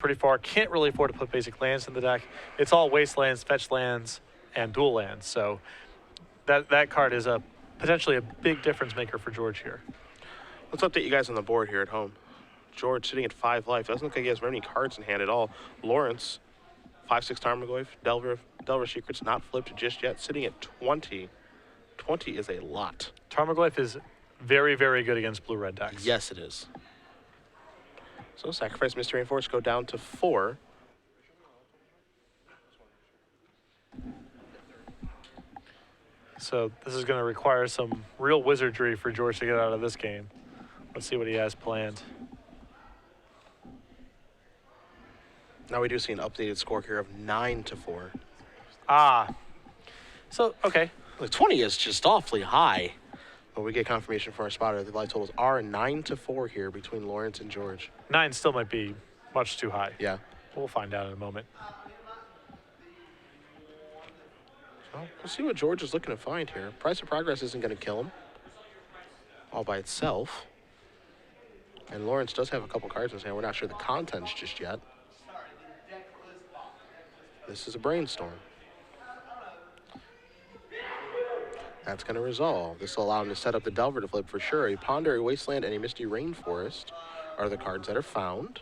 pretty far. Can't really afford to put basic lands in the deck. It's all wastelands, fetch lands, and dual lands. So that card is potentially a big difference maker for George here. Let's update you guys on the board here at home. George sitting at 5 life. Doesn't look like he has very many cards in hand at all. Laurence, 5/6 Tarmogoyf. Delver Secret's not flipped just yet, sitting at 20. 20 is a lot. Tarmogoyf is very, very good against blue-red decks. Yes, it is. So Sacrifice Mystery and Force go down to 4. So this is going to require some real wizardry for George to get out of this game. Let's see what he has planned. Now we do see an updated score here of 9-4. Ah. So, okay. Like 20 is just awfully high. But we get confirmation from our spotter. The live totals are 9-4 here between Laurence and George. 9 still might be much too high. Yeah. We'll find out in a moment. So we'll see what George is looking to find here. Price of Progress isn't going to kill him all by itself. And Laurence does have a couple cards in his hand. We're not sure the contents just yet. This is a Brainstorm. That's going to resolve. This will allow him to set up the Delver to flip for sure. A Ponder, a Wasteland, and a Misty Rainforest are the cards that are found.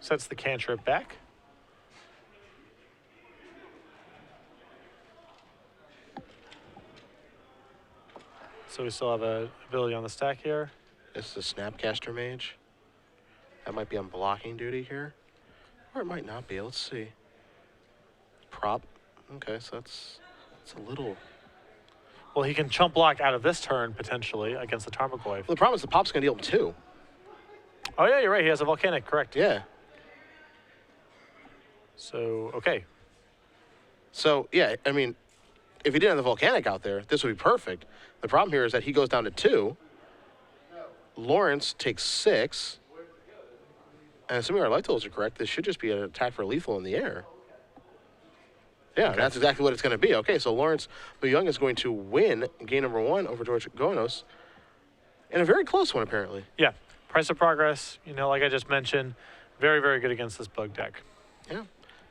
Sets the cantrip back. So we still have a ability on the stack here. This is a Snapcaster Mage. That might be on blocking duty here. Or it might not be. Let's see. Prop. Okay, so that's a little... Well, he can chump block out of this turn, potentially, against the Tarmogoyf. Well, the problem is the pop's going to deal him 2. Oh, yeah, you're right. He has a Volcanic, correct. Yeah. So, okay. So, yeah, I mean, if he didn't have the Volcanic out there, this would be perfect. The problem here is that he goes down to 2. Laurence takes 6. And assuming our life totals are correct, this should just be an attack for lethal in the air. Yeah, okay. That's exactly what it's going to be. Okay, so Laurence the Young is going to win game number 1 over George Goanos. And a very close one, apparently. Yeah. Price of Progress, you know, like I just mentioned, very, very good against this bug deck. Yeah,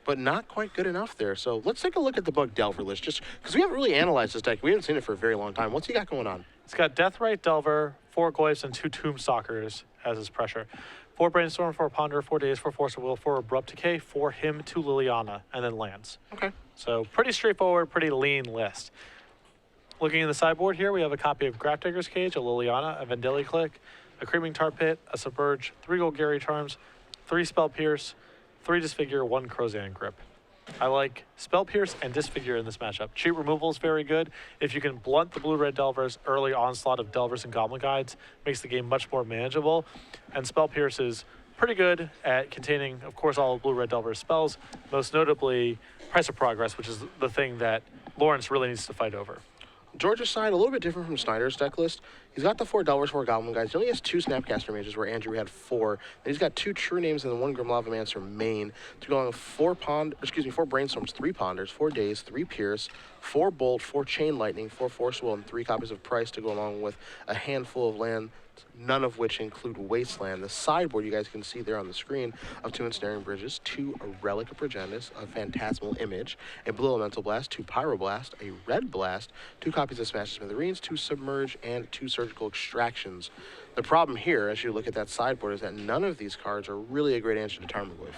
but not quite good enough there. So let's take a look at the bug Delver list, just because we haven't really analyzed this deck. We haven't seen it for a very long time. What's he got going on? It's got Deathrite Delver, 4 Glyphs, and 2 Tombstalkers as his pressure. 4 Brainstorm, 4 Ponder, 4 Daze, 4 Force of Will, 4 Abrupt Decay, 4 Him, 2 Liliana, and then lands. Okay. So pretty straightforward, pretty lean list. Looking in the sideboard here, we have a copy of Grafdigger's Cage, a Liliana, a Vendili Click, a Creaming Tar Pit, a Submerge, 3 Golgari Charms, 3 Spell Pierce, 3 Disfigure, 1 Crozan Grip. I like Spell Pierce and Disfigure in this matchup. Cheat removal is very good. If you can blunt the blue-red Delvers, early onslaught of Delvers and Goblin Guides makes the game much more manageable. And Spell Pierce is pretty good at containing, of course, all blue-red Delvers spells, most notably Price of Progress, which is the thing that Laurence really needs to fight over. George's side, a little bit different from Snyder's deck list. He's got the 4 Delvers, 4 Goblin Guides. He only has 2 Snapcaster Mages, where Andrew had 4. Then he's got 2 True Names and 1 Grim Lavamancer main to go along with 4 Brainstorms, 3 Ponders, 4 Days, 3 Pierce, 4 Bolt, 4 Chain Lightning, 4 Force Will, and 3 copies of Price to go along with a handful of land, none of which include Wasteland. The sideboard you guys can see there on the screen of 2 Ensnaring Bridges, 2 a Relic of Progenitus, a Phantasmal Image, a Blue Elemental Blast, 2 Pyroblast, a Red Blast, 2 copies of Smash Smithereens, 2 Submerge, and 2 Surgical Extractions. The problem here, as you look at that sideboard, is that none of these cards are really a great answer to Tarmogoyf.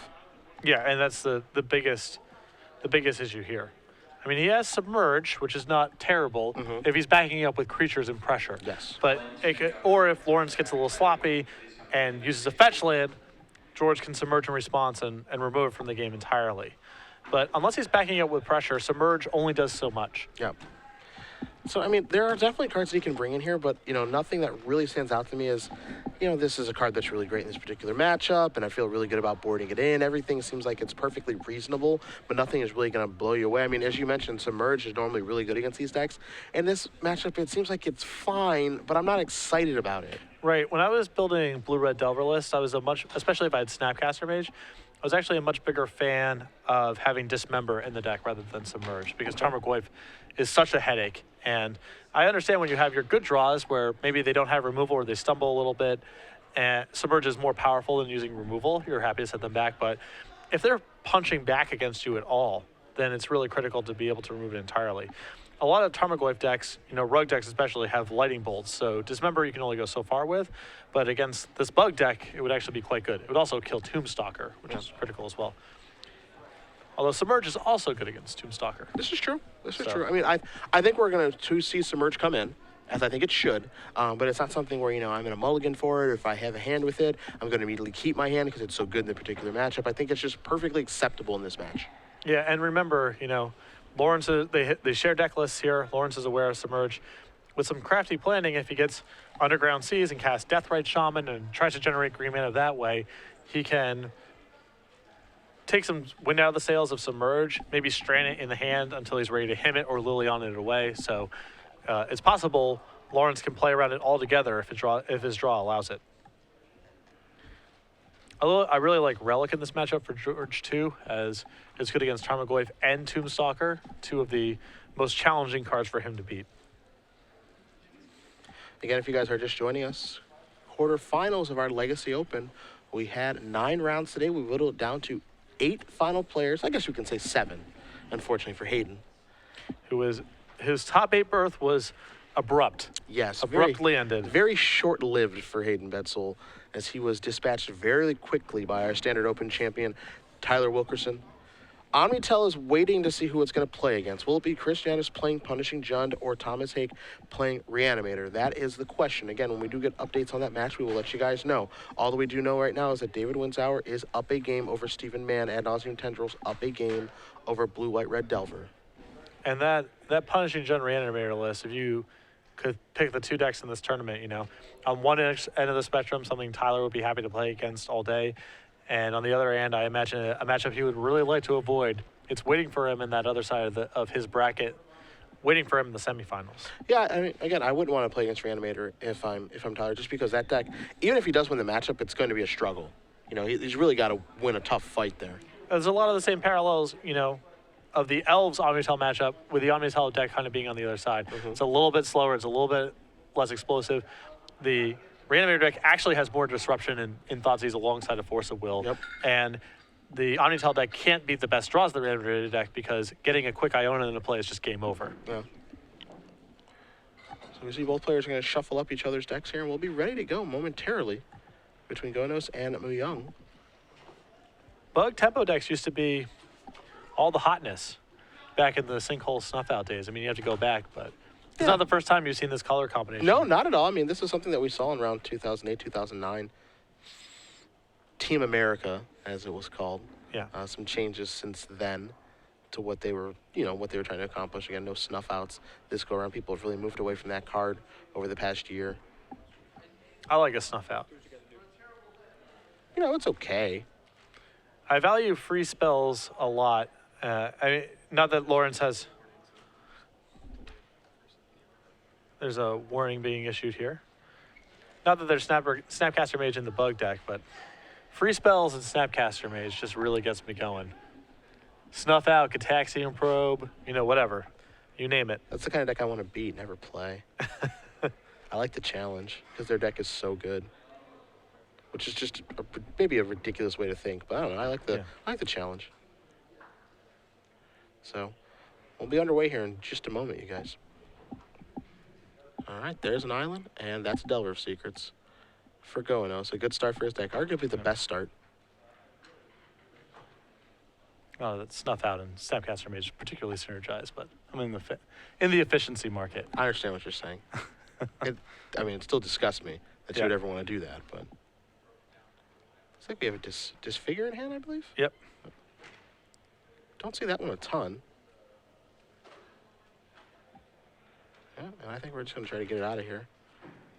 Yeah, and that's the biggest issue here. I mean, he has Submerge, which is not terrible if he's backing up with creatures and pressure. Yes. But or if Laurence gets a little sloppy and uses a fetch land, George can Submerge in response and remove it from the game entirely. But unless he's backing up with pressure, Submerge only does so much. Yeah. So, I mean, there are definitely cards that he can bring in here, but, you know, nothing that really stands out to me is, you know, this is a card that's really great in this particular matchup, and I feel really good about boarding it in. Everything seems like it's perfectly reasonable, but nothing is really going to blow you away. I mean, as you mentioned, Submerge is normally really good against these decks, and this matchup, it seems like it's fine, but I'm not excited about it. Right. When I was building blue-red Delver list, I was especially if I had Snapcaster Mage, was actually a much bigger fan of having Dismember in the deck rather than Submerge, because Tarmogoyf is such a headache. And I understand when you have your good draws where maybe they don't have removal or they stumble a little bit, and Submerge is more powerful than using removal. You're happy to set them back, but if they're punching back against you at all, then it's really critical to be able to remove it entirely. A lot of Tarmogoyf decks, rug decks especially, have lightning bolts, so Dismember you can only go so far with, but against this bug deck, it would actually be quite good. It would also kill Tombstalker, which is critical as well. Although Submerge is also good against Tombstalker. This is true. This is true. I mean, I think we're going to see Submerge come in, as I think it should, but it's not something where, I'm going to mulligan for it, or if I have a hand with it, I'm going to immediately keep my hand because it's so good in the particular matchup. I think it's just perfectly acceptable in this match. Yeah, and remember, Laurence, they share deck lists here. Laurence is aware of Submerge. With some crafty planning, if he gets Underground Seas and casts Deathrite Shaman and tries to generate green mana that way, he can take some wind out of the sails of Submerge, maybe strand it in the hand until he's ready to him it or Liliana it away. So it's possible Laurence can play around it all together if his draw allows it. Although I really like Relic in this matchup for George too, as it's good against Tarmogoyf and Tombstalker, two of the most challenging cards for him to beat. Again, if you guys are just joining us, quarterfinals of our Legacy Open. We had 9 rounds today. We whittled it down to 8 final players. I guess we can say 7, unfortunately for Hayden. His top 8 berth was abrupt. Yes. Abruptly ended. Very short-lived for Hayden Betzel, as he was dispatched very quickly by our standard open champion, Tyler Wilkerson. Omnitel is waiting to see who it's going to play against. Will it be Chris Janis playing Punishing Jund or Thomas Hake playing Reanimator? That is the question. Again, when we do get updates on that match, we will let you guys know. All that we do know right now is that David Winsauer is up a game over Stephen Mann, Ad Nauseam Tendrils up a game over Blue, White, Red Delver. And that Punishing Jund Reanimator list, if you could pick the 2 decks in this tournament, on one end of the spectrum, something Tyler would be happy to play against all day. And on the other hand, I imagine a matchup he would really like to avoid. It's waiting for him in that other side of his bracket, waiting for him in the semifinals. Yeah, I mean, again, I wouldn't want to play against Reanimator if I'm Tyler, just because that deck, even if he does win the matchup, it's going to be a struggle. He's really got to win a tough fight there. There's a lot of the same parallels, of the Elves Omnitel matchup, with the Omnitel deck kind of being on the other side. Mm-hmm. It's a little bit slower. It's a little bit less explosive. The Reanimator deck actually has more disruption in Thoughtseize alongside a Force of Will. Yep. And the Omnitel deck can't beat the best draws of the Reanimator deck because getting a quick Iona into play is just game over. Yeah. So we see both players are going to shuffle up each other's decks here, and we'll be ready to go momentarily between Goanos and Muyang. Bug tempo decks used to be all the hotness back in the Sinkhole Snuff Out days. I mean, you have to go back, but it's not the first time you've seen this color combination. No, not at all. I mean, this is something that we saw in around 2008, 2009. Team America, as it was called. Yeah. Some changes since then to what they were, what they were trying to accomplish. Again, no snuff outs this go around. People have really moved away from that card over the past year. I like a Snuff Out. It's okay. I value free spells a lot. Not that Laurence has... There's a warning being issued here. Not that there's Snapcaster Mage in the bug deck, but free spells and Snapcaster Mage just really gets me going. Snuff Out, Cataxian Probe, whatever. You name it. That's the kind of deck I want to beat, never play. I like the challenge, because their deck is so good. Which is just maybe a ridiculous way to think, but I don't know. I like the challenge. So, we'll be underway here in just a moment, you guys. All right, there's an island, and that's Delver of Secrets for Goanos. A good start for his deck. Arguably the best start. Oh, that Snuff Out and Snapcaster Mage particularly synergize, but I'm in the efficiency market. I understand what you're saying. It still disgusts me that you would ever want to do that, but... Looks like we have a Disfigure in hand, I believe? Yep. Don't see that one a ton. Yeah, and I think we're just going to try to get it out of here.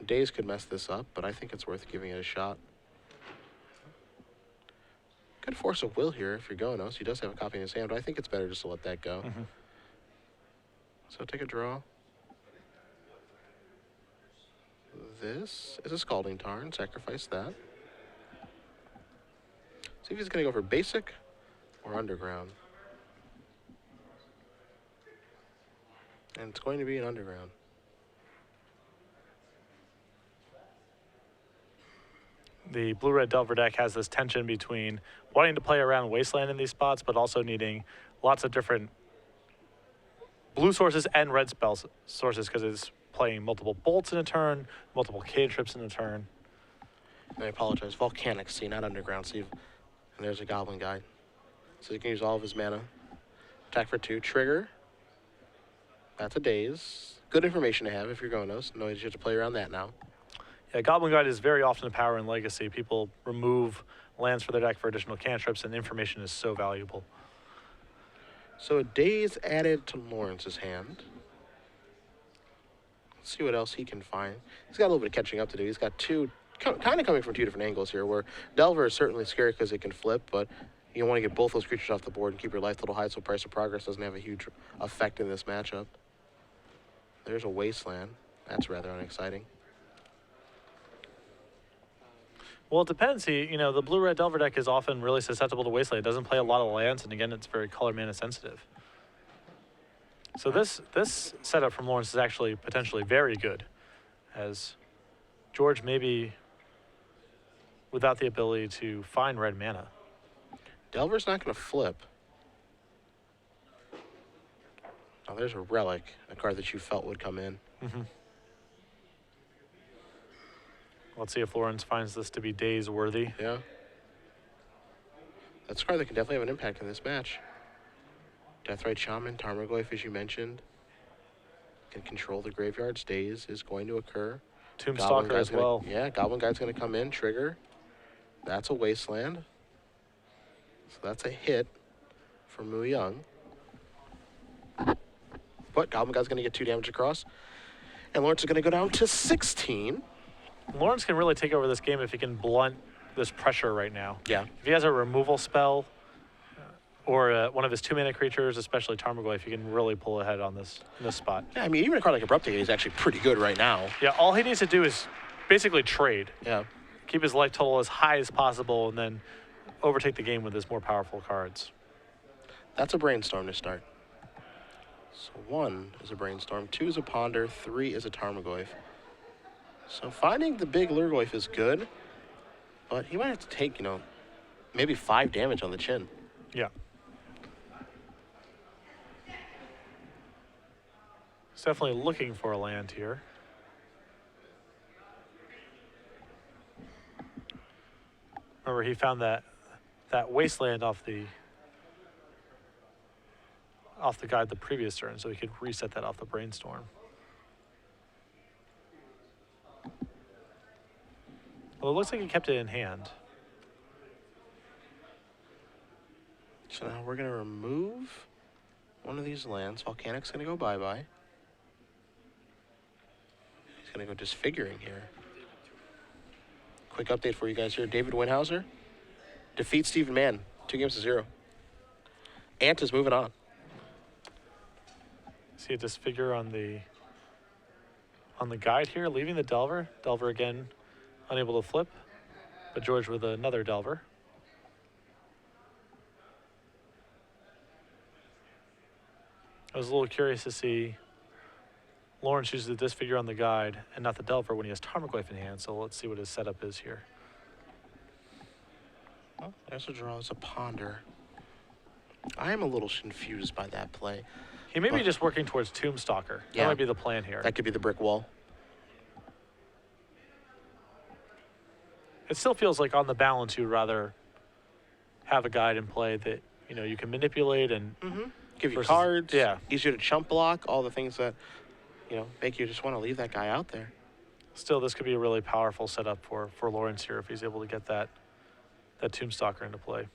Days could mess this up, but I think it's worth giving it a shot. Good Force of Will here if you're Goanos. He does have a copy in his hand, but I think it's better just to let that go. Mm-hmm. So take a draw. This is a Scalding Tarn. Sacrifice that. So See if he's going to go for basic or underground. And it's going to be an underground. The blue-red Delver deck has this tension between wanting to play around Wasteland in these spots, but also needing lots of different blue sources and red spell sources because it's playing multiple bolts in a turn, multiple cantrips in a turn. And I apologize, Volcanic Sea, not Underground Sea. And there's a Goblin Guide. So he can use all of his mana. Attack for 2, trigger. That's a Daze. Good information to have if you're Goanos. No, you have to play around that now. Yeah, Goblin Guide is very often a power in Legacy. People remove lands for their deck for additional cantrips, and information is so valuable. So a Daze added to Laurence's hand. Let's see what else he can find. He's got a little bit of catching up to do. He's got two, kind of coming from two different angles here, where Delver is certainly scary because it can flip, but you want to get both those creatures off the board and keep your life total high so price of progress doesn't have a huge effect in this matchup. There's a Wasteland. That's rather unexciting. Well, it depends. The blue-red Delver deck is often really susceptible to Wasteland. It doesn't play a lot of lands, and again, it's very color mana sensitive. So this setup from Laurence is actually potentially very good, as George may be without the ability to find red mana. Delver's not going to flip. Oh, there's a Relic, a card that you felt would come in. Mm-hmm. Let's see if Laurence finds this to be Daze worthy. Yeah. That's a card that can definitely have an impact in this match. Deathrite Shaman, Tarmogoyf, as you mentioned, can control the graveyard's Daze is going to occur. Tombstalker as well. Yeah, Goblin Guide's going to come in, trigger. That's a Wasteland. So that's a hit for Mu Young. But Goblin Guide's going to get 2 damage across. And Laurence is going to go down to 16. Laurence can really take over this game if he can blunt this pressure right now. Yeah. If he has a removal spell or one of his 2-mana creatures, especially Tarmogoyf, he can really pull ahead on this spot. Yeah, I mean, even a card like Abrupt Decay is actually pretty good right now. Yeah, all he needs to do is basically trade. Yeah. Keep his life total as high as possible and then overtake the game with his more powerful cards. That's a Brainstorm to start. So 1 is a Brainstorm, 2 is a Ponder, 3 is a Tarmogoyf. So finding the big Lurgoyf is good, but he might have to take, maybe 5 damage on the chin. Yeah. He's definitely looking for a land here. Remember, he found that Wasteland off the guide the previous turn, so he could reset that off the Brainstorm. Well, it looks like he kept it in hand. So now we're going to remove one of these lands. Volcanic's going to go bye-bye. He's going to go Disfiguring here. Quick update for you guys here. David Winhauser defeats Stephen Mann, 2-0. Ant is moving on. See a Disfigure on the guide here, leaving the Delver. Delver again, unable to flip, but George with another Delver. I was a little curious to see Laurence use the Disfigure on the guide and not the Delver when he has Tarmogoyf in hand, so let's see what his setup is here. Well, there's a draw, it's a Ponder. I am a little confused by that play. He may be just working towards Tombstalker. Yeah. That might be the plan here. That could be the brick wall. It still feels like on the balance you'd rather have a guide in play that you can manipulate and give you versus, cards. yeah, easier to chump block. All the things that make you just want to leave that guy out there. Still, this could be a really powerful setup for Laurence here if he's able to get that Tombstalker into play.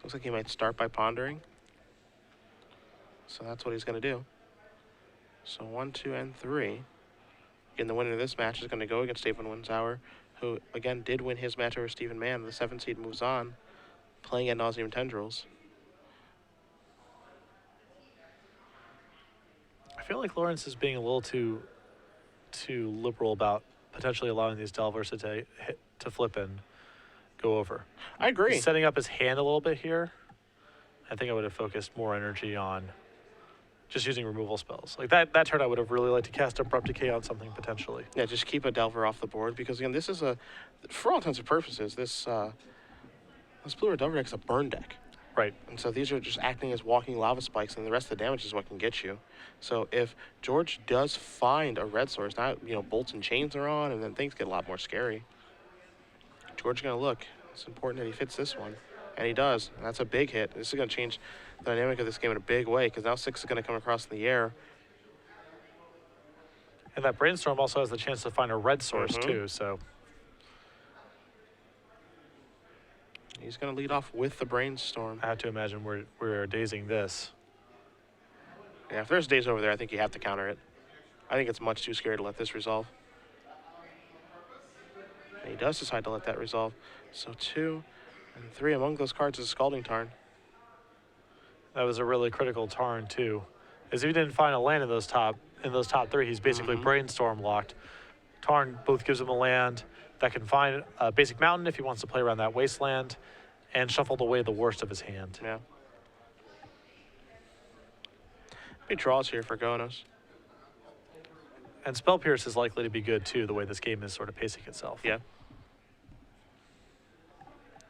Looks like he might start by pondering. So that's what he's going to do. So 1, 2, and 3. Again, the winner of this match is going to go against Stephen Winshauer, who, again, did win his match over Stephen Mann. The 7th seed moves on, playing Ad Nauseam Tendrils. I feel like Laurence is being a little too liberal about potentially allowing these Delvers to flip in. go over. I agree. He's setting up his hand a little bit here. I think I would have focused more energy on just using removal spells. Like that turn, I would have really liked to cast Abrupt Decay on something potentially. Yeah, just keep a Delver off the board because again, this is for all intents and purposes, this Blue Red Delver deck is a burn deck. Right. And so these are just acting as walking lava spikes, and the rest of the damage is what can get you. So if George does find a red source, now bolts and chains are on, and then things get a lot more scary. George is gonna look. It's important that he fits this one, and he does. And that's a big hit. This is gonna change the dynamic of this game in a big way because now 6 is gonna come across in the air. And that Brainstorm also has the chance to find a red source too, so. He's going to lead off with the Brainstorm. I have to imagine we're dazing this. Yeah, if there's days over there, I think you have to counter it. I think it's much too scary to let this resolve. And he does decide to let that resolve. So 2 and 3 among those cards is a Scalding Tarn. That was a really critical Tarn too. As if he didn't find a land in those top 3, he's basically Brainstorm locked. Tarn both gives him a land that can find a basic mountain if he wants to play around that wasteland, and shuffled away the worst of his hand. Yeah. Big draws here for Goanos. And Spell Pierce is likely to be good too, the way this game is sort of pacing itself. Yeah.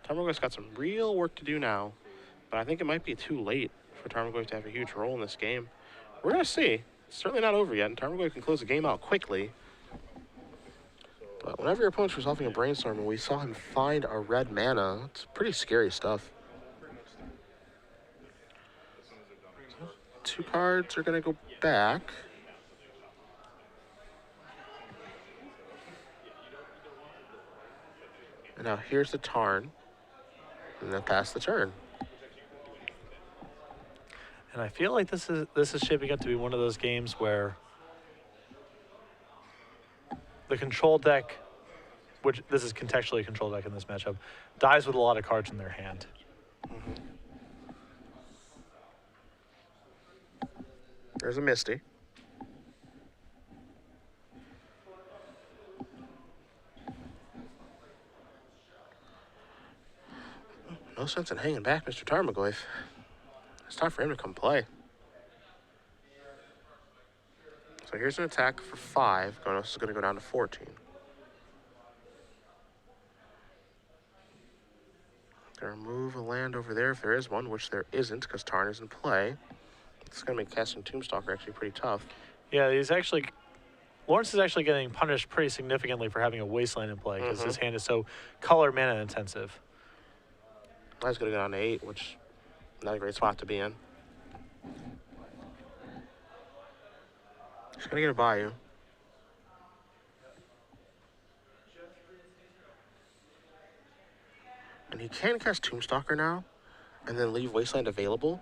Tarmogoyf's got some real work to do now, but I think it might be too late for Tarmogoyf to have a huge role in this game. We're going to see. It's certainly not over yet, and Tarmogoyf can close the game out quickly. But whenever your opponent's resolving a Brainstorm and we saw him find a red mana, it's pretty scary stuff. 2 cards are going to go back. And now here's the Tarn. And then pass the turn. And I feel like this is shaping up to be one of those games where the control deck, which this is contextually a control deck in this matchup, dies with a lot of cards in their hand. There's a Misty. No sense in hanging back, Mr. Tarmogoyf. It's time for him to come play. So here's an attack for 5. Goanos is going to go down to 14. Gonna remove a land over there if there is one, which there isn't because Tarn is in play. It's going to make casting Tombstalker actually pretty tough. Yeah, Laurence is actually getting punished pretty significantly for having a wasteland in play because his hand is so color mana intensive. I was going to go down to 8, which is not a great spot to be in. Just going to get a Bayou. And he can cast Tombstalker now and then leave Wasteland available,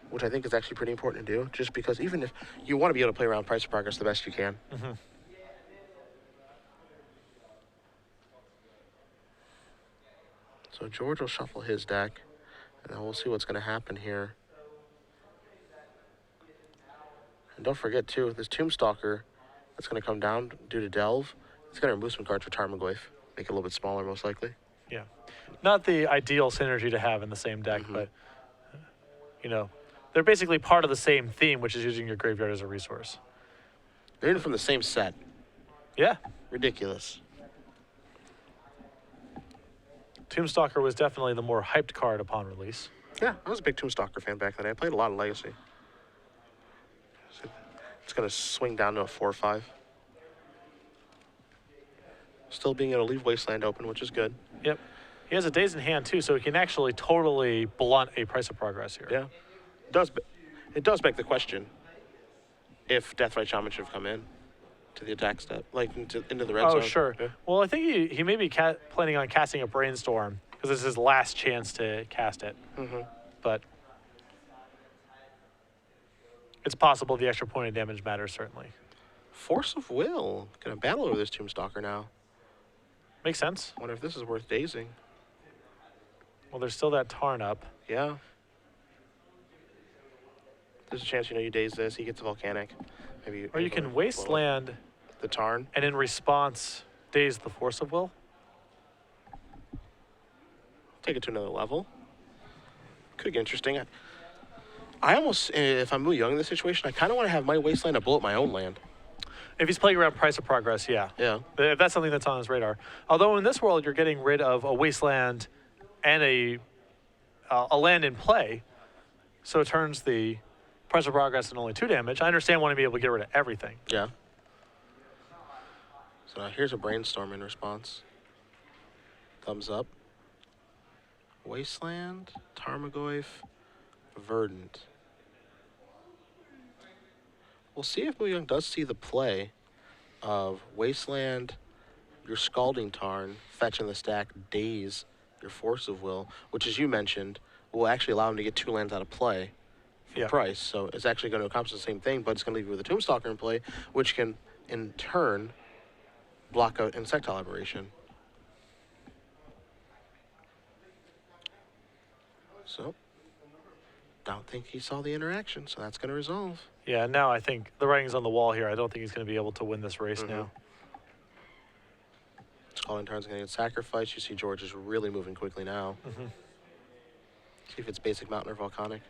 which I think is actually pretty important to do, just because even if you want to be able to play around Price of Progress the best you can. So George will shuffle his deck, and then we'll see what's going to happen here. And don't forget, too, this Tombstalker that's going to come down due to Delve, it's going to remove some cards for Tarmogoyf, make it a little bit smaller, most likely. Yeah. Not the ideal synergy to have in the same deck, but, they're basically part of the same theme, which is using your graveyard as a resource. They're even from the same set. Yeah. Ridiculous. Tombstalker was definitely the more hyped card upon release. Yeah, I was a big Tombstalker fan back then. I played a lot of Legacy. So it's going to swing down to a 4/5. Still being able to leave Wasteland open, which is good. Yep. He has a Daze in hand, too, so he can actually totally blunt a Price of Progress here. Yeah. It does beg the question if Deathrite Shaman should have come in to the attack step, like into the red zone. Oh, sure. Yeah. Well, I think he may be planning on casting a Brainstorm because this is his last chance to cast it. But it's possible the extra point of damage matters, certainly. Force of Will. Gonna battle over this Tombstalker now. Makes sense. Wonder if this is worth dazing. Well, there's still that Tarn up. Yeah. There's a chance, you daze this, he gets a Volcanic. Maybe. Or you can Wasteland the Tarn. and in response, daze the Force of Will. take it to another level. Could get interesting. I almost, if I'm Mu Young in this situation, I kind of want to have my wasteland to blow up my own land. If he's playing around Price of Progress, yeah. Yeah. If that's something that's on his radar. Although in this world, you're getting rid of a wasteland and a land in play, so it turns the Price of Progress into only 2 damage. I understand wanting to be able to get rid of everything. Yeah. So now here's a brainstorm in response. Thumbs up. Wasteland, Tarmogoyf, Verdant. We'll see if Mu Young does see the play of Wasteland, your Scalding Tarn, fetch in the stack, Daze, your Force of Will, which, as you mentioned, will actually allow him to get 2 lands out of play for price. So it's actually going to accomplish the same thing, but it's going to leave you with a Tombstalker in play, which can, in turn, block out Insectile Aberration. So, don't think he saw the interaction, so that's going to resolve. Yeah, now I think the writing's on the wall here. I don't think he's going to be able to win this race now. Scalding Tarn's going to get sacrificed. You see George is really moving quickly now. See if it's basic mountain or volcanic.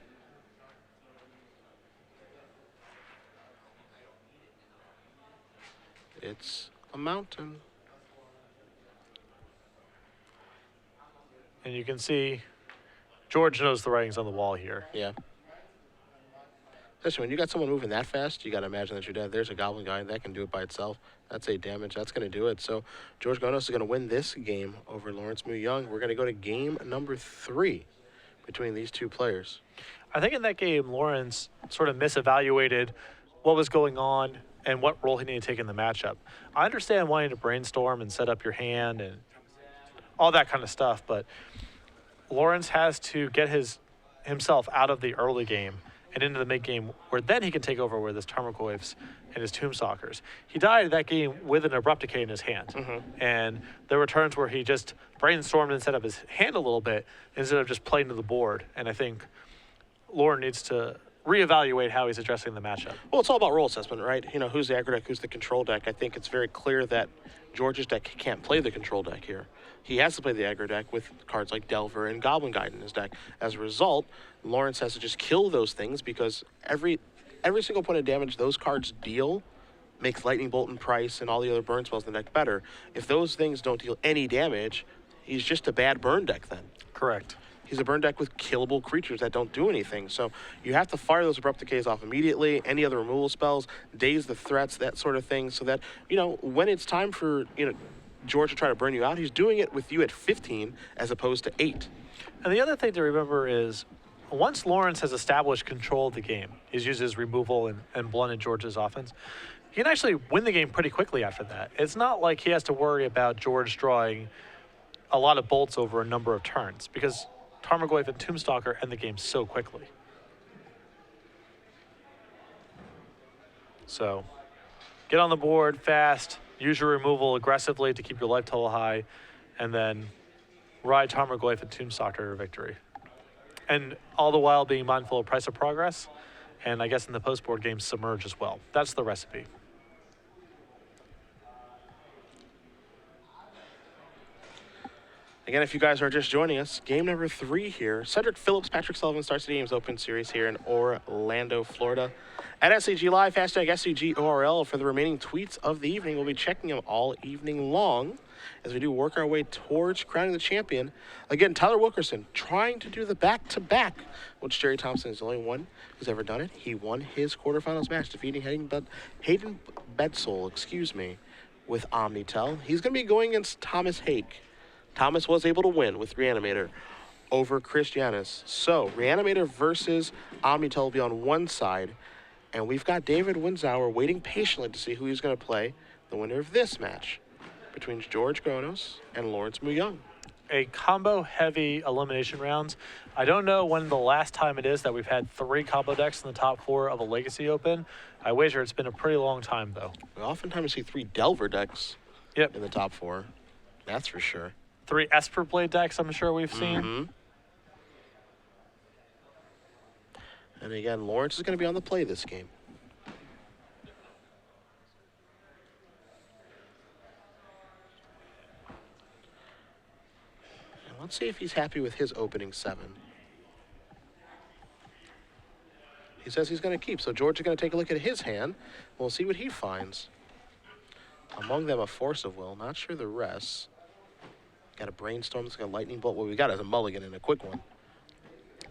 It's a mountain. And you can see George knows the writing's on the wall here. Yeah. Especially when you got someone moving that fast, you got to imagine that you're dead. There's a Goblin guy that can do it by itself. That's 8 damage. That's going to do it. So George Goanos is going to win this game over Laurence Mu Young. We're going to go to game number 3 between these 2 players. I think in that game, Laurence sort of misevaluated what was going on and what role he needed to take in the matchup. I understand wanting to brainstorm and set up your hand and all that kind of stuff, but Laurence has to get himself out of the early game and into the mid game, where then he can take over with his Tarmogoyfs and his Tombstalkers. He died that game with an Abrupt Decay in his hand, and there were turns where he just brainstormed and set up his hand a little bit instead of just playing to the board. And I think Lauren needs to reevaluate how he's addressing the matchup. Well, it's all about role assessment, right? You know, who's the aggro deck, who's the control deck. I think it's very clear that George's deck can't play the control deck here. He has to play the aggro deck with cards like Delver and Goblin Guide in his deck. As a result, Laurence has to just kill those things because every single point of damage those cards deal makes Lightning Bolt and Price and all the other burn spells in the deck better. If those things don't deal any damage, he's just a bad burn deck then. Correct. He's a burn deck with killable creatures that don't do anything. So you have to fire those Abrupt Decays off immediately, any other removal spells, daze the threats, that sort of thing, so that, you know, when it's time for, you know, George to try to burn you out, he's doing it with you at 15 as opposed to 8. And the other thing to remember is once Laurence has established control of the game, he's used his removal and blunted George's offense, he can actually win the game pretty quickly after that. It's not like he has to worry about George drawing a lot of bolts over a number of turns because Tarmogoyf and Tombstalker end the game so quickly. So get on the board fast, use your removal aggressively to keep your life total high, and then ride Tarmogoyf and Tombstalker to victory. And all the while being mindful of Price of Progress, and I guess in the post-board game, Submerge as well. That's the recipe. Again, if you guys are just joining us, game number 3 here. Cedric Phillips, Patrick Sullivan starts the Games Open Series here in Orlando, Florida. At SCG Live, hashtag SCGORL for the remaining tweets of the evening. We'll be checking them all evening long as we do work our way towards crowning the champion. Again, Tyler Wilkerson trying to do the back-to-back, which Jerry Thompson is the only one who's ever done it. He won his quarterfinals match, defeating Hayden Bedsole, with Omnitel. He's going to be going against Thomas Hake. Thomas was able to win with Reanimator over Christianus. So, Reanimator versus Omnitel will be on one side, and we've got David Windsauer waiting patiently to see who he's going to play, the winner of this match, between George Goanos and Laurence Mu Young. A combo-heavy elimination rounds. I don't know when the last time it is that we've had 3 combo decks in the top 4 of a Legacy Open. I wager it's been a pretty long time, though. We oftentimes see 3 Delver decks in the top 4. That's for sure. 3 Esper Blade decks I'm sure we've seen. And again, Laurence is going to be on the play this game. And Let's see if he's happy with his opening 7. He says he's going to keep, so George is going to take a look at his hand. We'll see what he finds. Among them, a Force of Will. Not sure the rest. Got a Brainstorm. It's got a Lightning Bolt. What we got is a mulligan and a quick one.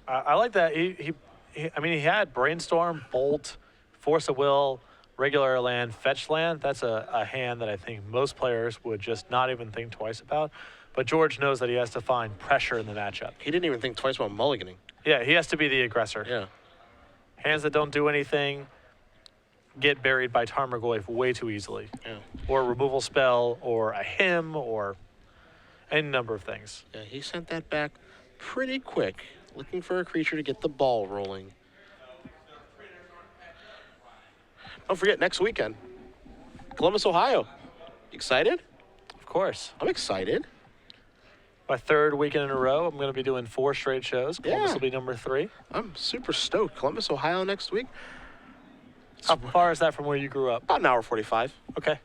I like that. I mean, he had Brainstorm, Bolt, Force of Will, regular land, fetch land. That's a hand that I think most players would just not even think twice about. But George knows that he has to find pressure in the matchup. He didn't even think twice about mulliganing. Yeah, he has to be the aggressor. Yeah. Hands that don't do anything get buried by Tarmogoyf way too easily. Yeah. Or a removal spell, or a hymn, or any number of things. Yeah, he sent that back pretty quick, looking for a creature to get the ball rolling. Don't forget, next weekend, Columbus, Ohio. Excited? Of course. I'm excited. My 3rd weekend in a row, I'm going to be doing 4 straight shows. Columbus will be number 3. I'm super stoked. Columbus, Ohio next week. How far is that from where you grew up? About an hour 45. Okay.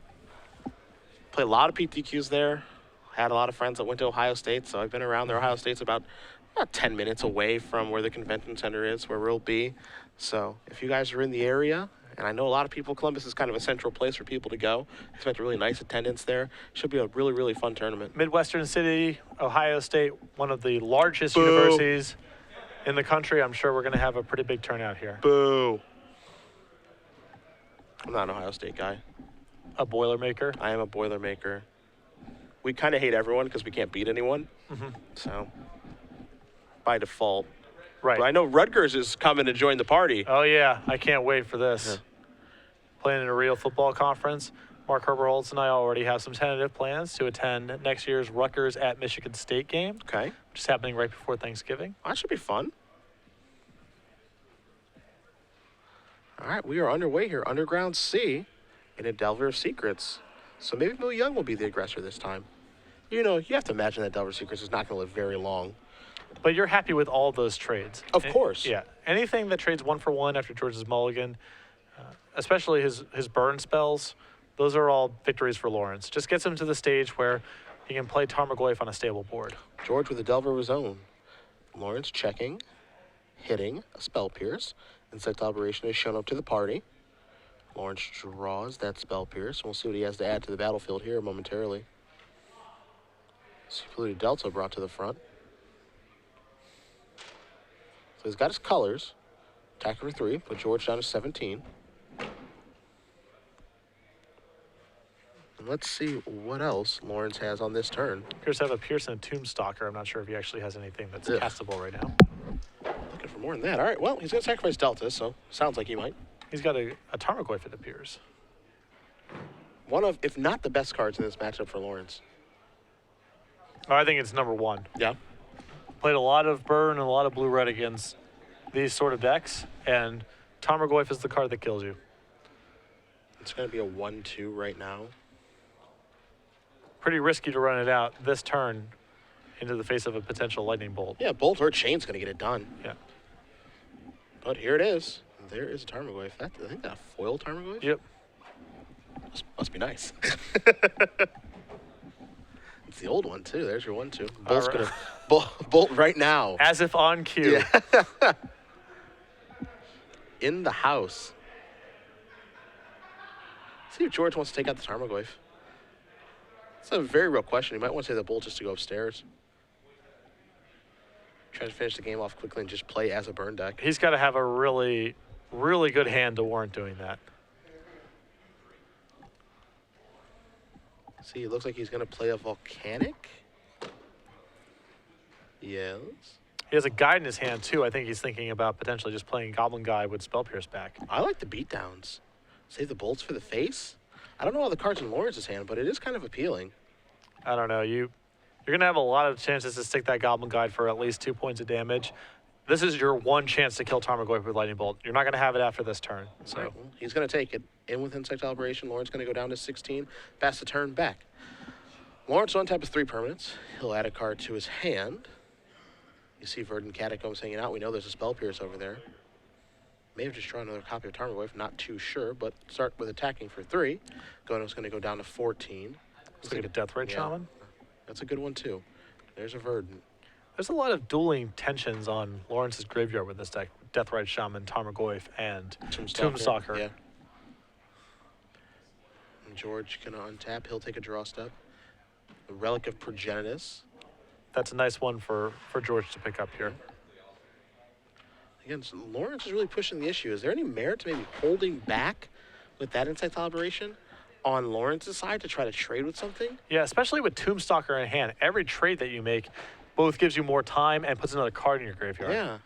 Played a lot of PTQs there. Had a lot of friends that went to Ohio State, so I've been around there. Ohio State's about 10 minutes away from where the convention center is, where we'll be. So if you guys are in the area, and I know a lot of people, Columbus is kind of a central place for people to go. Expect a really nice attendance there. Should be a really, really fun tournament. Midwestern City, Ohio State, one of the largest Boo. universities in the country. I'm sure we're going to have a pretty big turnout here. Boo. I'm not an Ohio State guy. A Boilermaker. I am a Boilermaker. We kind of hate everyone because we can't beat anyone. So, by default. Right. But I know Rutgers is coming to join the party. Oh, yeah. I can't wait for this. Yeah. Playing in a real football conference. Mark Herberholtz and I already have some tentative plans to attend next year's Rutgers at Michigan State game, Okay. which is happening right before Thanksgiving. That should be fun. All right, we are underway here. Underground C in a Delver of Secrets. So maybe Mill Young will be the aggressor this time. You know, you have to imagine that Delver of Secrets is not going to live very long. But you're happy with all those trades. Of course. Yeah. Anything that trades 1 for 1 after George's mulligan, especially his burn spells, those are all victories for Laurence. Just gets him to the stage where he can play Tarmogoyf on a stable board. George with a Delver of his own. Laurence checking, hitting a Spell Pierce. Insect Operation has shown up to the party. Laurence draws that Spell Pierce. We'll see what he has to add to the battlefield here momentarily. Polluted Delta brought to the front. So he's got his colors. Attack for 3, put George down to 17. And let's see what else Laurence has on this turn. Appears to have a Pierce and a Tombstalker. I'm not sure if he actually has anything that's Ugh. castable right now. Looking for more than that. All right, well, he's going to sacrifice Delta, so sounds like he might. He's got a Tarmogoyf, it appears. One of, if not the best cards in this matchup for Laurence. Oh, I think it's number 1. Yeah. Played a lot of burn and a lot of blue-red against these sort of decks, and Tarmogoyf is the card that kills you. It's going to be a 1-2 right now. Pretty risky to run it out this turn into the face of a potential lightning bolt. Yeah, Bolt or Chain's going to get it done. Yeah. But here it is. There is a Tarmogoyf. I think that a foil Tarmogoyf? Yep. Must be nice. It's the old one, too. There's your 1-2. Bolt's right. going to bolt right now. As if on cue. Yeah. In the house. See if George wants to take out the Tarmogoyf. It's a very real question. He might want to say the Bolt just to go upstairs. Try to finish the game off quickly and just play as a burn deck. He's got to have a really, really good hand to warrant doing that. See, it looks like he's going to play a Volcanic. Yes. He has a Guide in his hand, too. I think he's thinking about potentially just playing Goblin Guide with Spell Pierce back. I like the beatdowns. Save the bolts for the face. I don't know all the cards in Laurence's hand, but it is kind of appealing. I don't know. You're going to have a lot of chances to stick that Goblin Guide for at least 2 points of damage. This is your one chance to kill Tarmogoyf with Lightning Bolt. You're not going to have it after this turn. So Right, well, he's going to take it. In with Insect Operation, Laurence going to go down to 16. Pass the turn back. Laurence on tap his 3 permanents. He'll add a card to his hand. You see Verdant Catacombs hanging out. We know there's a Spell Pierce over there. May have just drawn another copy of Tarmogoyf. Not too sure, but start with attacking for 3. Goanos going to go down to 14. it's like a Death Ray Shaman. That's a good one, too. There's a Verdant. There's a lot of dueling tensions on Lawrence's graveyard with this deck. Deathrite Shaman, Tarmogoyf, and Tombstalker. Yeah. And George gonna untap. He'll take a draw step. The Relic of Progenitus. That's a nice one for George to pick up here. Again, so Laurence is really pushing the issue. Is there any merit to maybe holding back with that Insight Calibration on Lawrence's side to try to trade with something? Yeah, especially with Tombstalker in hand. Every trade that you make both gives you more time and puts another card in your graveyard. Yeah.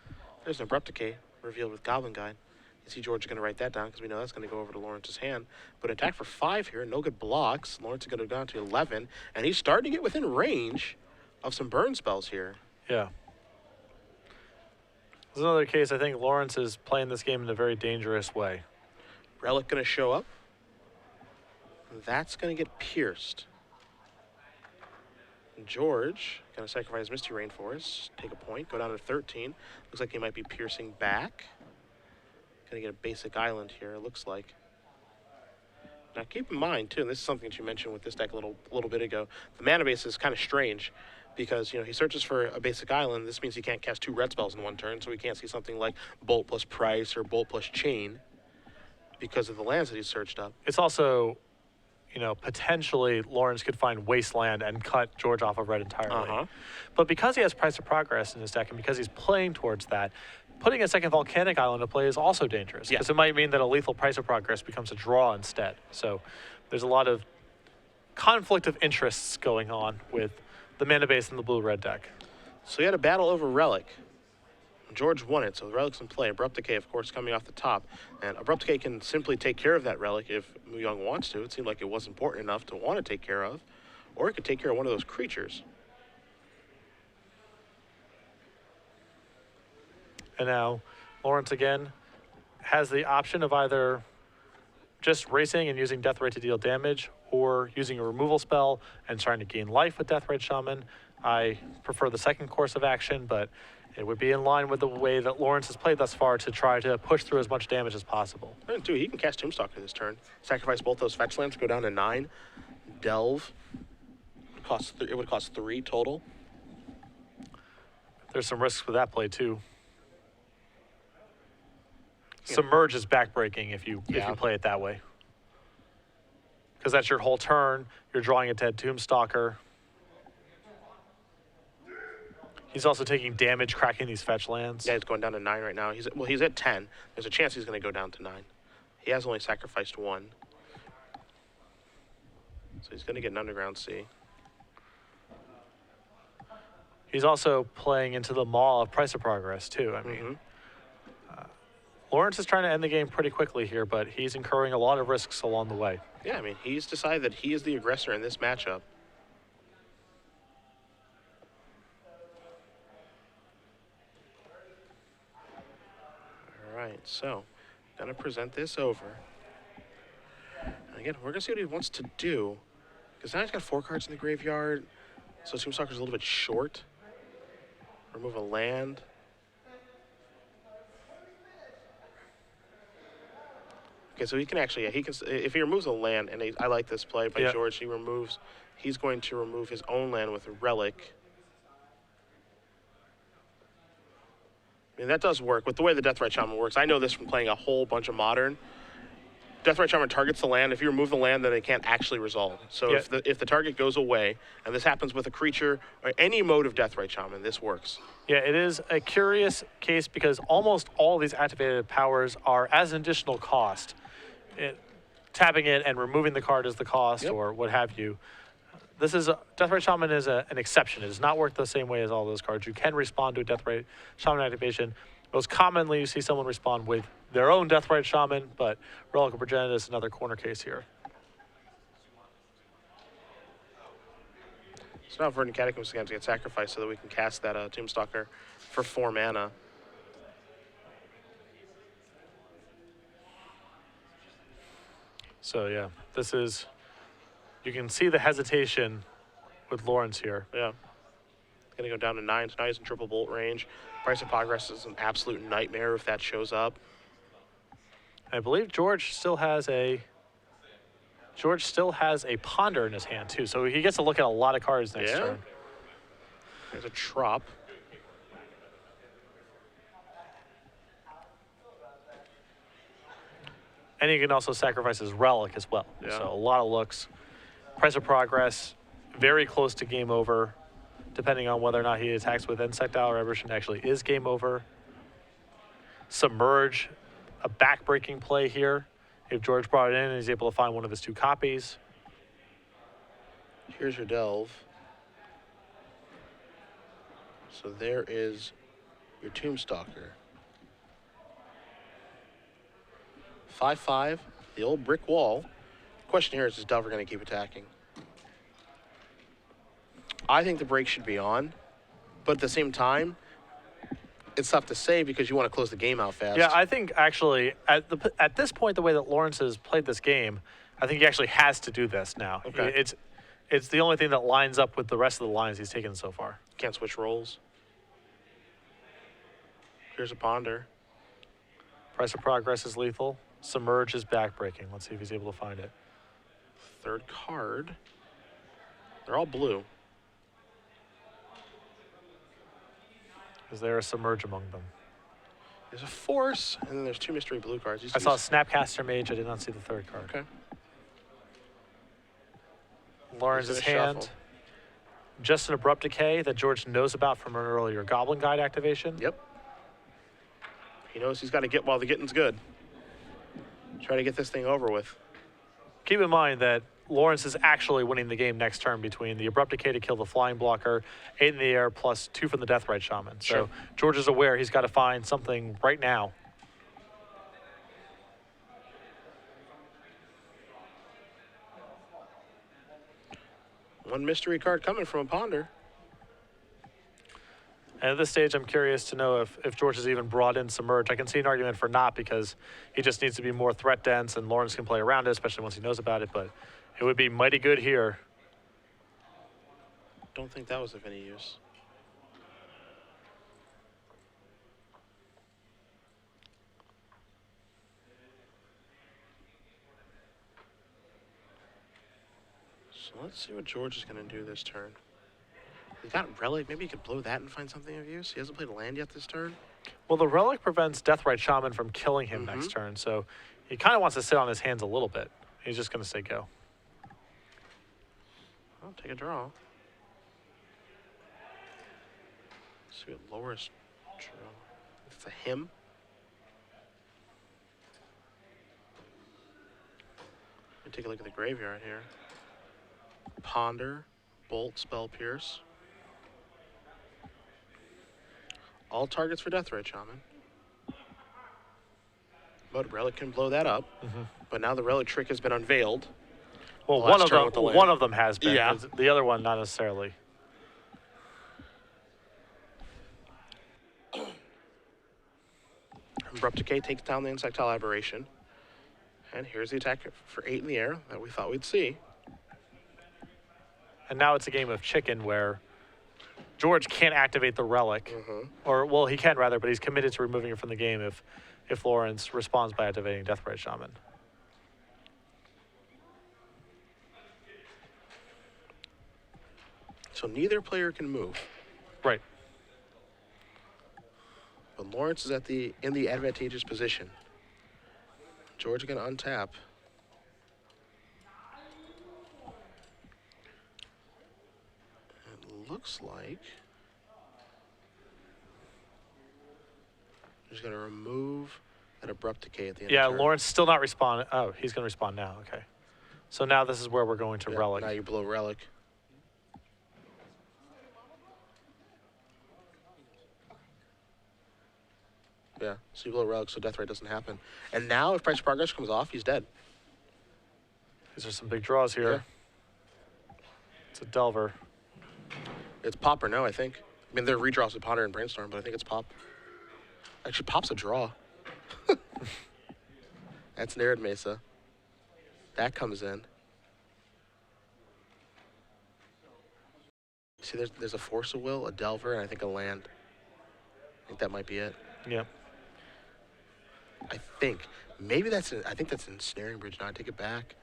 There's an Abrupt Decay revealed with Goblin Guide. You see George is going to write that down because we know that's going to go over to Lawrence's hand. But attack for 5 here, no good blocks. Laurence is going to go down to 11, and he's starting to get within range of some burn spells here. Yeah. This is another case, I think Laurence is playing this game in a very dangerous way. Relic going to show up. That's going to get pierced. George going to sacrifice Misty Rainforest, take a point, go down to 13. Looks like he might be piercing back. Going to get a basic island here, it looks like. Now keep in mind, too, and this is something that you mentioned with this deck a little bit ago, the mana base is kind of strange because, you know, he searches for a basic island. This means he can't cast 2 red spells in one turn, so he can't see something like Bolt plus Price or Bolt plus Chain because of the lands that he's searched up. It's also, you know, potentially Laurence could find Wasteland and cut George off of red entirely. But because he has Price of Progress in his deck and because he's playing towards that, putting a second Volcanic Island to play is also dangerous. Because it might mean that a lethal Price of Progress becomes a draw instead. So there's a lot of conflict of interests going on with the mana base in the blue-red deck. So he had a battle over Relic. George won it, so the Relic's in play. Abrupt Decay, of course, coming off the top. And Abrupt Decay can simply take care of that Relic if Mu-Young wants to. It seemed like it was important enough to want to take care of. Or it could take care of one of those creatures. And now Laurence again has the option of either just racing and using Deathrite to deal damage or using a removal spell and trying to gain life with Deathrite Shaman. I prefer the second course of action, but it would be in line with the way that Laurence has played thus far to try to push through as much damage as possible. And too, he can cast Tombstalker this turn. Sacrifice both those fetch lands, go down to 9. Delve. It would cost 3 total. There's some risks with that play too. Submerge is backbreaking if you play it that way. Because that's your whole turn. You're drawing a dead Tombstalker. He's also taking damage cracking these fetch lands. Yeah, he's going down to 9 right now. He's at 10. There's a chance he's going to go down to 9. He has only sacrificed 1. So he's going to get an Underground Sea. He's also playing into the maw of Price of Progress too. I mean, Laurence is trying to end the game pretty quickly here, but he's incurring a lot of risks along the way. Yeah, I mean, he's decided that he is the aggressor in this matchup. All right, so gonna present this over. And again, we're gonna see what he wants to do, because now he's got 4 cards in the graveyard, so Tombstalker's a little bit short. Remove a land. Okay, so he can actually, he can, if he removes a land, and I like this play by George, he's going to remove his own land with a Relic. I mean, that does work. With the way the Deathrite Shaman works, I know this from playing a whole bunch of Modern. Deathrite Shaman targets the land. If you remove the land, then it can't actually resolve. So if the target goes away, and this happens with a creature or any mode of Deathrite Shaman, this works. Yeah, it is a curious case because almost all these activated powers are as an additional cost. Tapping it and removing the card is the cost or what have you. Deathrite Shaman is an exception. It does not work the same way as all those cards. You can respond to a Deathrite Shaman activation. Most commonly, you see someone respond with their own Deathrite Shaman, but Relic of Progenitus is another corner case here. So now Verdant Catacomb is going to get sacrificed so that we can cast that Tombstalker for 4 mana. So yeah, this is, you can see the hesitation with Laurence here. Yeah. Going to go down to 9, so now he's in triple bolt range. Price of Progress is an absolute nightmare if that shows up. I believe George still has a Ponder in his hand too, so he gets to look at a lot of cards next turn. There's a Trop. And he can also sacrifice his relic as well. Yeah. So a lot of looks. Price of Progress, very close to game over, depending on whether or not he attacks with Insectile or Evolution actually is game over. Submerge, a back-breaking play here. If George brought it in and he's able to find one of his 2 copies. Here's your Delve. So there is your Tombstalker. 5/5, the old brick wall. Question here is Delver going to keep attacking? I think the break should be on, but at the same time, it's tough to say because you want to close the game out fast. Yeah, I think actually at this point, the way that Laurence has played this game, I think he actually has to do this now. Okay. It's the only thing that lines up with the rest of the lines he's taken so far. Can't switch roles. Here's a Ponder. Price of Progress is lethal. Submerge is backbreaking. Let's see if he's able to find it. Third card. They're all blue. Is there a Submerge among them? There's a Force, and then there's 2 mystery blue cards. I saw a Snapcaster Mage. I did not see the 3rd card. Okay. Laurence's hand. Shuffle. Just an Abrupt Decay that George knows about from an earlier Goblin Guide activation. Yep. He knows he's got to get while the getting's good. Try to get this thing over with. Keep in mind that Laurence is actually winning the game next turn between the Abrupt Decay to kill the Flying Blocker, 8 in the air, plus 2 from the Deathrite Shaman. Sure. So George is aware he's got to find something right now. One mystery card coming from a Ponder. And at this stage, I'm curious to know if George has even brought in Submerge. I can see an argument for not because he just needs to be more threat dense and Laurence can play around it, especially once he knows about it. But it would be mighty good here. Don't think that was of any use. So let's see what George is going to do this turn. He's got Relic. Maybe he could blow that and find something of use. He hasn't played a land yet this turn. Well, the Relic prevents Deathrite Shaman from killing him next turn, so he kind of wants to sit on his hands a little bit. He's just going to say go. I'll take a draw. Let's see what Laurence draw. It's a him. Let me take a look at the graveyard here. Ponder, Bolt, Spell Pierce. All targets for Deathrite Shaman. But Relic can blow that up. But now the Relic trick has been unveiled. Well, Last turn one of them has been. Yeah. The other one, not necessarily. Abrupt Decay takes down the Insectile Aberration. And here's the attack for 8 in the air that we thought we'd see. And now it's a game of chicken where George can't activate the Relic. Or, well, he can rather, but he's committed to removing it from the game if Laurence responds by activating Deathrite Shaman. So neither player can move. Right. But Laurence is in the advantageous position. George is going to untap. It looks like he's going to remove that Abrupt Decay at the end Yeah, of the turn. Laurence still not responding. Oh, he's going to respond now. Okay. So now this is where we're going to Yeah, Relic. Now you blow Relic. Yeah, so you blow Relic so Deathrite doesn't happen. And now if Price of Progress comes off, he's dead. These are some big draws here. Yeah. It's a Delver. It's Pop or no, I think. I mean, there are redraws with Ponder and Brainstorm, but I think it's Pop. Actually, Pop's a draw. That's Narid Mesa. That comes in. See, there's a Force of Will, a Delver, and I think a land. I think that might be it. Yeah. I think. Maybe that's I think that's an Ensnaring Bridge now. I take it back.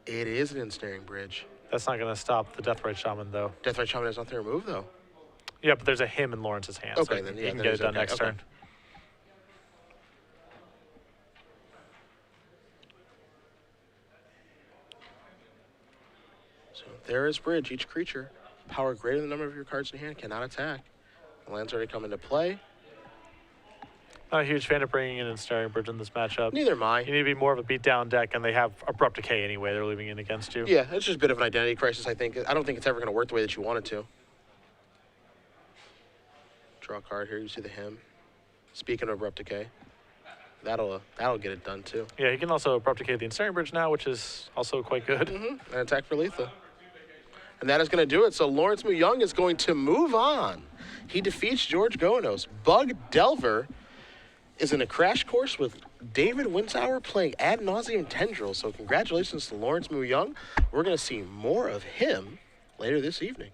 It is an Ensnaring Bridge. That's not going to stop the Deathrite Shaman, though. Deathrite Shaman has nothing to remove, though. Yeah, but there's a him in Lawrence's hand. Okay, so then, he yeah, can then get it he's done okay. next Okay. turn. There is Bridge. Each creature, power greater than the number of your cards in hand, cannot attack. The land's already come into play. Not a huge fan of bringing in Ensnaring Bridge in this matchup. Neither am I. You need to be more of a beatdown deck, and they have Abrupt Decay anyway. They're leaving in against you. Yeah, it's just a bit of an identity crisis, I think. I don't think it's ever going to work the way that you want it to. Draw a card here. You see the hymn. Speaking of Abrupt Decay, that'll get it done too. Yeah, he can also Abrupt Decay the Ensnaring Bridge now, which is also quite good. And attack for lethal. And that is going to do it. So Laurence Young is going to move on. He defeats George Goanos. Bug Delver is in a crash course with David Winsauer playing Ad Nauseam Tendrils. So congratulations to Laurence Young. We're going to see more of him later this evening.